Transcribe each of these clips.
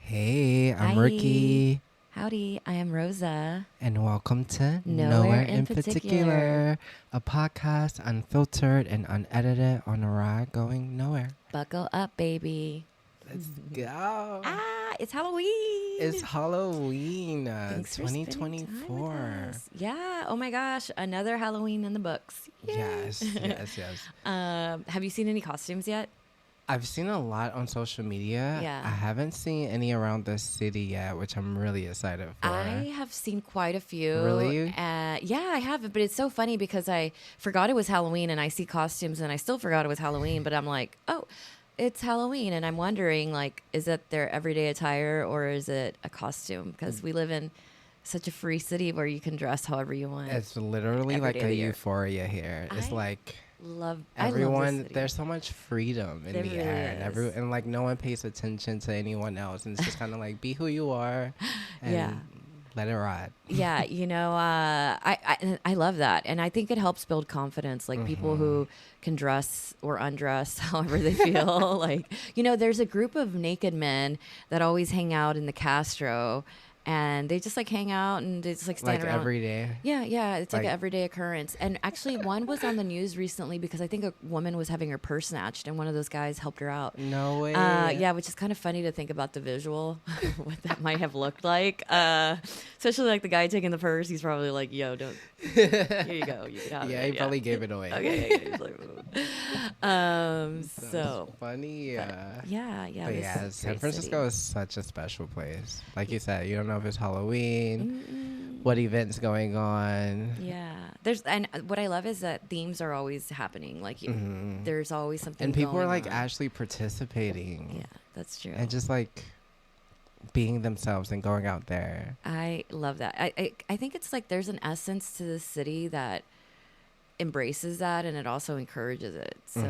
Hey, I'm Hi. Ricky, Howdy, I am Rosa. and welcome to Nowhere in Particular. a podcast unfiltered and unedited on a ride going nowhere. Buckle up, baby. Let's go. It's Halloween. It's Halloween, Thanks for spending time with 2024. us. Yeah. Oh my gosh, another Halloween in the books. Yay. Yes. Have you seen any costumes yet? I've seen a lot on social media. Yeah. I haven't seen any around the city yet, which I'm really excited for. I have seen quite a few. Really? Yeah, I have. But it's so funny because I forgot it was Halloween and I see costumes and I still forgot it was Halloween. But I'm like, oh, it's Halloween. And I'm wondering, like, is that their everyday attire or is it a costume? Because we live in such a free city where you can dress however you want. It's literally Every like day of a the year. euphoria here. It's like I love everyone, this city. there's so much freedom in There the really air, is. and like no one pays attention to anyone else, and it's just kind of like be who you are, and Yeah. let it ride. Yeah, I love that, and I think it helps build confidence. Like people who can dress or undress however they feel. Like there's a group of naked men that always hang out in the Castro, and they just like hang out and they just like stand Like around every day. Yeah, it's like Like- an everyday occurrence. And actually, one was on the news recently because I think a woman was having her purse snatched, and one of those guys helped her out. No way. Yeah, which is kind of funny to think about the visual, what that might have looked like. Especially like the guy taking the purse, he's probably like, "Yo, don't. Here you go. You can have Yeah, it." he probably gave it away. Okay. He's like, so Funny. yeah. But this yeah, is a San great Francisco city. is such a special place. Like you said, you don't know if it's Halloween, Mm-mm. what events going on. Yeah, and what I love is that themes are always happening. Like there's always something. And people are going like on. actually participating. Yeah, that's true. And just like being themselves and going out there. I love that. I think it's like there's an essence to the city that embraces that and it also encourages it. So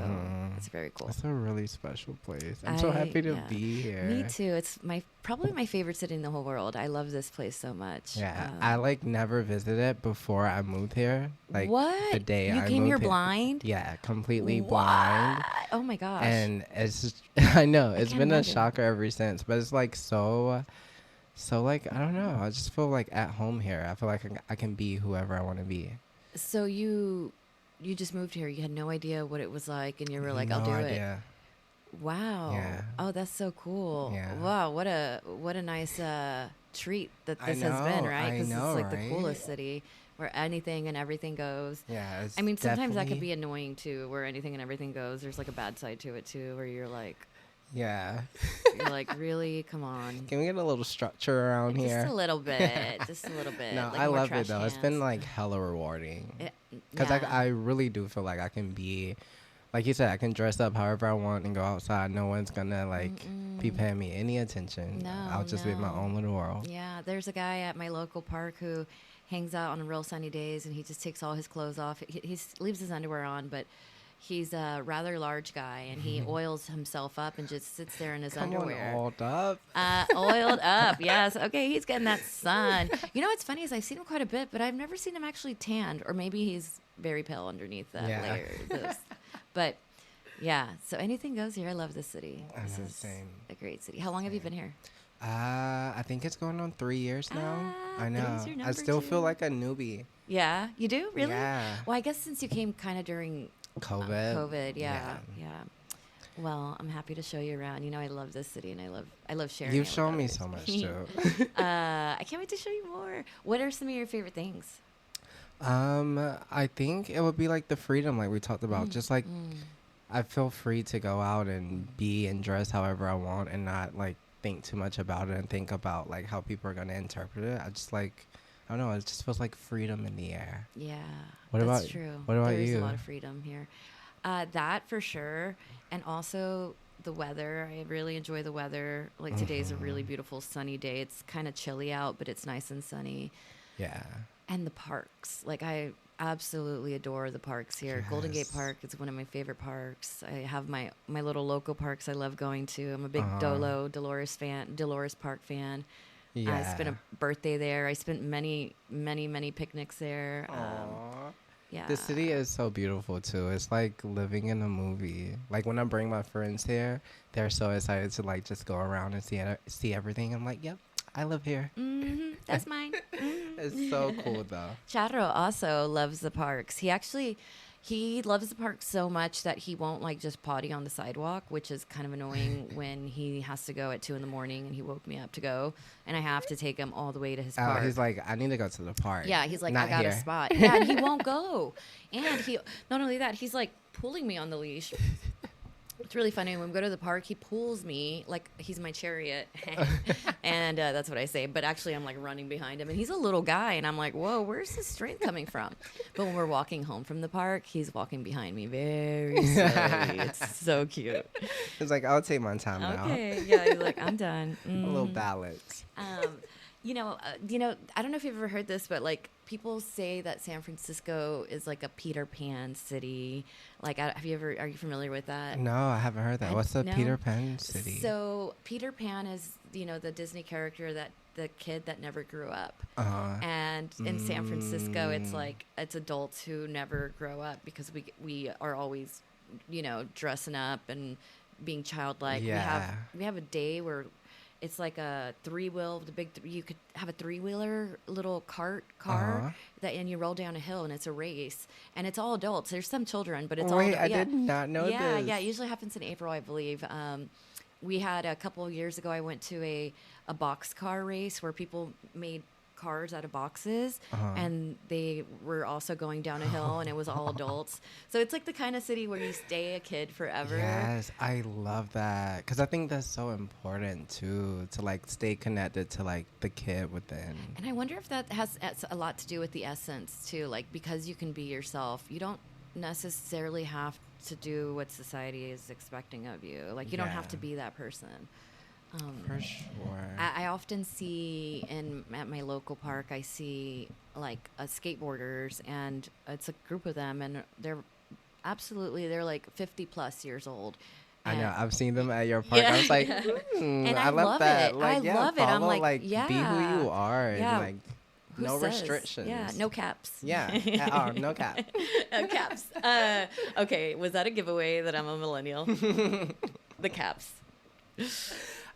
it's very cool. It's a really special place. I'm so happy to be here. Me too. It's probably my favorite city in the whole world. I love this place so much. Yeah, I like never visited before I moved here. Like what? the day you I came moved here here. blind? Yeah, completely What? blind. Oh my gosh. And it's just, I know it's can't been imagine. a shocker ever since. But it's like so like I don't know. I just feel like at home here. I feel like I can be whoever I want to be. So you just moved here. You had no idea what it was like, and you were like, "I'll do No it." idea. Wow. Yeah. Oh, that's so cool. Yeah. Wow. What a nice treat that I this has been, know, right? I Because know, it's like right? the coolest city where anything and everything goes. Yeah, it's I mean, sometimes that could definitely- be annoying too, where anything and everything goes. There's like a bad side to it too, where you're like, Yeah. really, come on. Can we get a little structure around here? Just a little bit. Just a little bit. No, like I more love trash it though. It's been cans. like hella rewarding. Because Yeah. I really do feel like I can be, like you said, I can dress up however I want and go outside. No one's gonna like be paying me any attention. No, I'll just be in my no. own little world. Yeah, there's a guy at my local park who hangs out on real sunny days, and he just takes all his clothes off. He leaves his underwear on, but he's a rather large guy, and he oils himself up and just sits there in his Come underwear. on, oiled up. Oiled up, yes. Okay, he's getting that sun. You know what's funny is I've seen him quite a bit, but I've never seen him actually tanned, or maybe he's very pale underneath that Yeah. layer. But yeah, so anything goes here. I love this city. I This know, is same. a great city. How long have you been here? I think it's going on 3 years now. I three's know. your I number still feel too. like a newbie. Yeah, you do really? Yeah. Well, I guess since you came kind of during COVID. yeah. Well, I'm happy to show you around. I love this city, and I love sharing. You've it with shown me others. so much too. I can't wait to show you more. What are some of your favorite things? I think it would be like the freedom, like we talked about. Just like Mm. I feel free to go out and be and dress however I want, and not like think too much about it and think about like how people are gonna interpret it. I just like, I don't know. It just feels like freedom in the air. Yeah, What that's about- true. what about There is you? a lot of freedom here. That for sure, and also the weather. I really enjoy the weather. Like today's a really beautiful sunny day. It's kind of chilly out, but it's nice and sunny. Yeah. And the parks. Like I absolutely adore the parks here. Golden Gate Yes. Park is one of my favorite parks. I have my little local parks I love going to. I'm a big Dolores Park fan. Yeah. I spent a birthday there. I spent many picnics there. Aw. Yeah. The city is so beautiful too. It's like living in a movie. Like when I bring my friends here, they're so excited to like just go around and see everything. I'm like, yep, I live here. That's mine. It's so cool though. Charo also loves the parks. He loves the park so much that he won't like just potty on the sidewalk, which is kind of annoying when he has to go at 2 a.m. and he woke me up to go, and I have to take him all the way to his park. He's like, I need to go to the park. Yeah, he's like, Not I got here. a spot. Yeah, and he won't go. And he, not only that, he's like pulling me on the leash. It's really funny. When we go to the park, he pulls me like he's my chariot. And that's what I say. But actually, I'm like running behind him. And he's a little guy. And I'm like, whoa, where's this strength coming from? But when we're walking home from the park, he's walking behind me very slowly. It's so cute. He's like, I'll take my time now. Okay. Yeah, he's like, I'm done. A little balance. You know, I don't know if you've ever heard this, but like people say that San Francisco is like a Peter Pan city. Like, are you familiar with that? No, I haven't heard that. What's the No? Peter Pan city? So Peter Pan is, the Disney character the kid that never grew up. And in San Francisco, it's adults who never grow up because we are always, dressing up and being childlike. Yeah. We have a day where it's like a three-wheel, you could have a three-wheeler little car and you roll down a hill and it's a race and it's all adults. There's some children, but it's all Wait, I did not know this. Yeah, it usually happens in April, I believe. We had a couple of years ago, I went to a boxcar race where people made cars out of boxes and they were also going down a hill and it was all adults. So it's like the kind of city where you stay a kid forever. Yes, I love that because I think that's so important too, to like stay connected to like the kid within. And I wonder if that has a lot to do with the essence too, like because you can be yourself, you don't necessarily have to do what society is expecting of you. Like you don't have to be that person. For sure. I often see at my local park, I see like skateboarders, and it's a group of them, and they're like 50 plus years old. I know. I've seen them at your park. I was like, and I love that. It. Like, I love it. I'm like, be who you are. Yeah. And, like, Who no says? restrictions. Yeah, no caps. Yeah, no cap. No caps. Okay, was that a giveaway that I'm a millennial? The caps.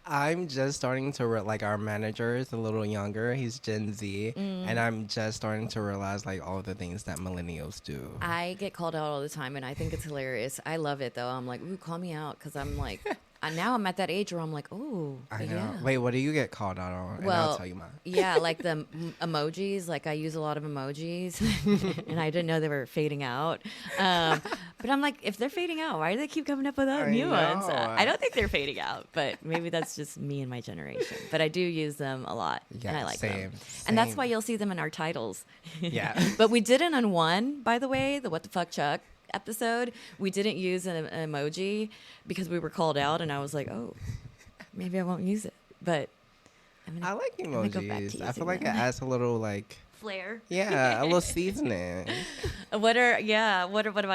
I'm just starting to like our manager is a little younger. He's Gen Z, and I'm just starting to realize like all the things that millennials do. I get called out all the time, and I think it's hilarious. I love it though. I'm like, ooh, call me out, because I'm like, now I'm at that age where I'm like, oh, I know. yeah. Wait, what do you get called out on? And I'll tell you mine. Yeah, like the emojis. Like I use a lot of emojis, and I didn't know they were fading out. But I'm like, if they're fading out, why do they keep coming up with new ones? I don't think they're fading out, but maybe that's just me and my generation. But I do use them a lot, and I like them. And that's why you'll see them in our titles. Yeah. But we didn't on one, by the way, the What the Fuck Chuck episode. We didn't use an emoji because we were called out, and I was like, oh, maybe I won't use it. But I like emojis. I feel like it adds a little like flair. Yeah, a little seasoning. What about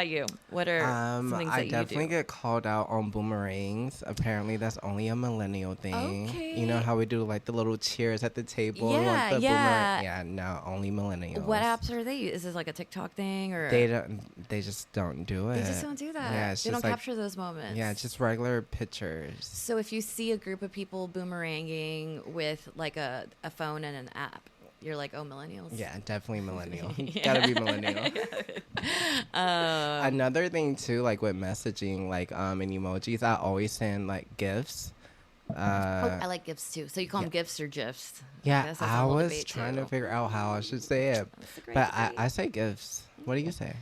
you? What are some things that I you definitely do? get called out on boomerangs. Apparently, that's only a millennial thing. Okay. You know how we do like the little cheers at the table? Yeah, the yeah. Boomerang? Yeah, no, only millennials. What apps are they? Is this like a TikTok thing or? They just don't do it. They just don't do that. Yeah, it's they just don't like, capture those moments. Yeah, just regular pictures. So if you see a group of people boomeranging with like a phone and an app, you're like, oh, millennials. Yeah, definitely millennial. Gotta be millennial. Another thing too, like with messaging, like in emojis, I always send like gifs. I like gifs too. So you call them gifs or gifs? Yeah, I was trying to figure out how I should say it, but I say gifs. What do you say?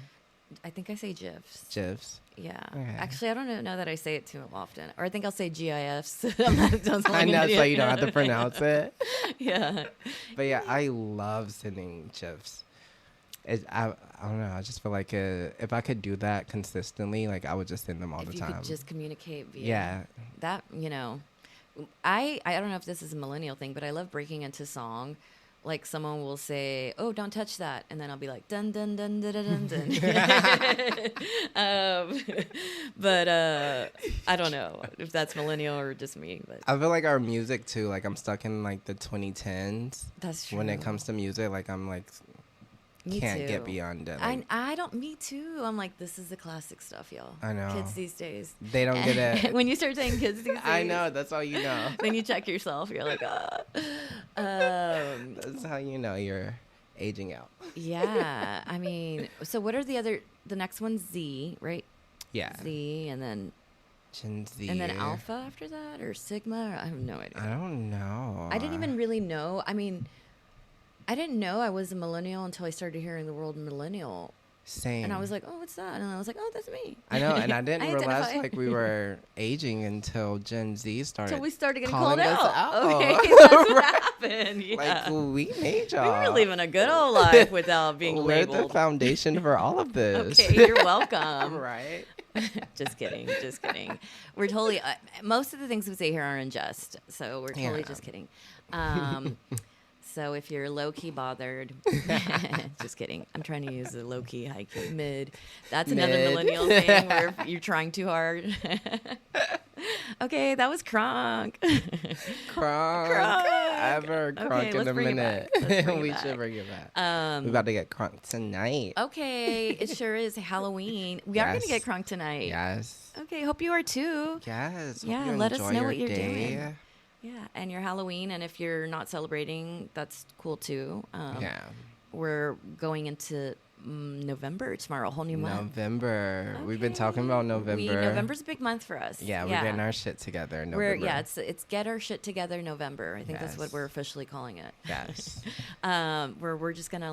I think I say GIFs. GIFs. Yeah. Okay. Actually, I don't know that I say it too often. Or I think I'll say GIFs. I know, so you don't have to pronounce it. Yeah. But yeah, I love sending GIFs. I don't know. I just feel like if I could do that consistently, like I would just send them all the time. If you could just communicate via yeah. That, I don't know if this is a millennial thing, but I love breaking into song. Like someone will say, "Oh, don't touch that," and then I'll be like, "Dun dun dun dun dun dun." But I don't know if that's millennial or just me. But I feel like our music too. Like I'm stuck in like the 2010s. That's true. When it comes to music, like I'm like Me can't too. get beyond it. Like, I don't. Me too. I'm like, this is the classic stuff, y'all. I know. Kids these days. They don't get it. When you start saying kids these days, I know. That's all you know. Then you check yourself. You're like, That's how you know you're aging out. yeah. I mean, so what are the next one's Z, right? Yeah. Z, and then Gen Z. and then Alpha after that, or Sigma? I have no idea. I don't know. I didn't even really know. I mean, I didn't know I was a millennial until I started hearing the word millennial. Same. And I was like, oh, what's that? And I was like, oh, that's me. I know, and I didn't I realize identify. like we were aging until Gen Z started. Until we started getting calling called us out. out. Okay, that's what Right. happened. Yeah. Like we made we y'all. were living a good old life without being We're the labeled. foundation for all of this. Okay, you're welcome. Right. Just kidding. Just kidding. We're totally, most of the things we say here are in jest. So we're totally Yeah. just kidding. So if you're low key bothered, just kidding. I'm trying to use a low key, high key, mid. That's another Mid. millennial thing where if you're trying too hard. Okay, that was Kronk. Crunk. Ever Okay, crunk in let's a bring it minute. back. Let's bring it We back. should bring it back. We're about to get crunk tonight. Okay, it sure is Halloween. We are going to Yes. get Kronk tonight. Yes. Okay, hope you are too. Yes. Hope Yeah, you let us enjoy know your what you're day. doing. Yeah, and your Halloween, and if you're not celebrating, that's cool too. Yeah. We're going into November tomorrow, a whole new month. November. We've been talking Okay. about November. November's a big month for us. Yeah, we're getting our shit together in We're November. it's get our shit together November. I think that's what Yes. we're officially calling it. Yes. Where we're just gonna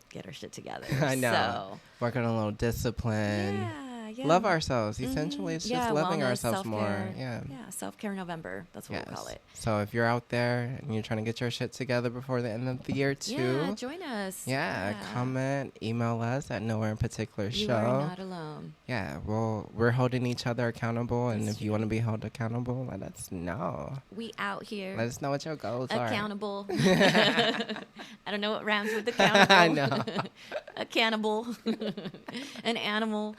get our shit together. I know. Work on a little So, discipline. yeah. Love ourselves. Essentially, it's just loving wellness, ourselves more. self-care. Yeah. Yeah, self-care November. That's what we'll call it. So if you're out there and you're trying to get your shit together before the end of the year too, Yeah, join us. yeah, comment, email us at Nowhere in Particular You Show. are not alone. Yeah, we're holding each other accountable, and That's if you want to be held accountable, let us know. We out here. Let us know what your goals are. Accountable. I don't know what rhymes with accountable. I know. A cannibal. An animal.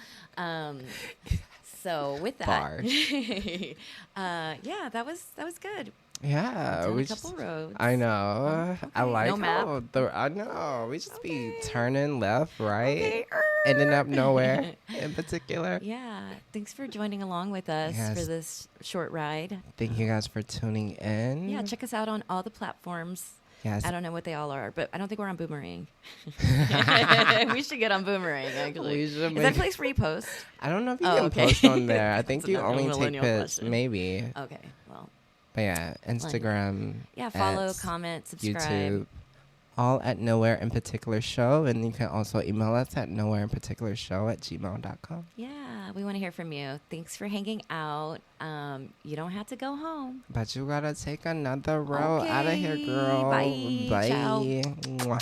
So with that, Bars. yeah, that was good. Yeah, Down we a just. couple roads. I know. I Okay, like no map. how I know. We just be Okay. turning left, right, Okay. ending up nowhere in particular. Yeah, thanks for joining along with us Yes. for this short ride. Thank you guys for tuning in. Yeah, check us out on all the platforms. Yes. I don't know what they all are, but I don't think we're on Boomerang. We should get on Boomerang, actually. We should Is that make- a place where you post? I don't know if you Oh, can okay. post on there. I think That's you another only take millennial pics, question. maybe. Okay, well, But yeah, Instagram. yeah, follow, X, comment, subscribe. YouTube. All at Nowhere in Particular Show. And you can also email us at nowhereinparticularshow@gmail.com. Yeah, we want to hear from you. Thanks for hanging out. You don't have to go home. But you gotta take another road out of here, Okay, girl. bye. Bye. Ciao. Mwah.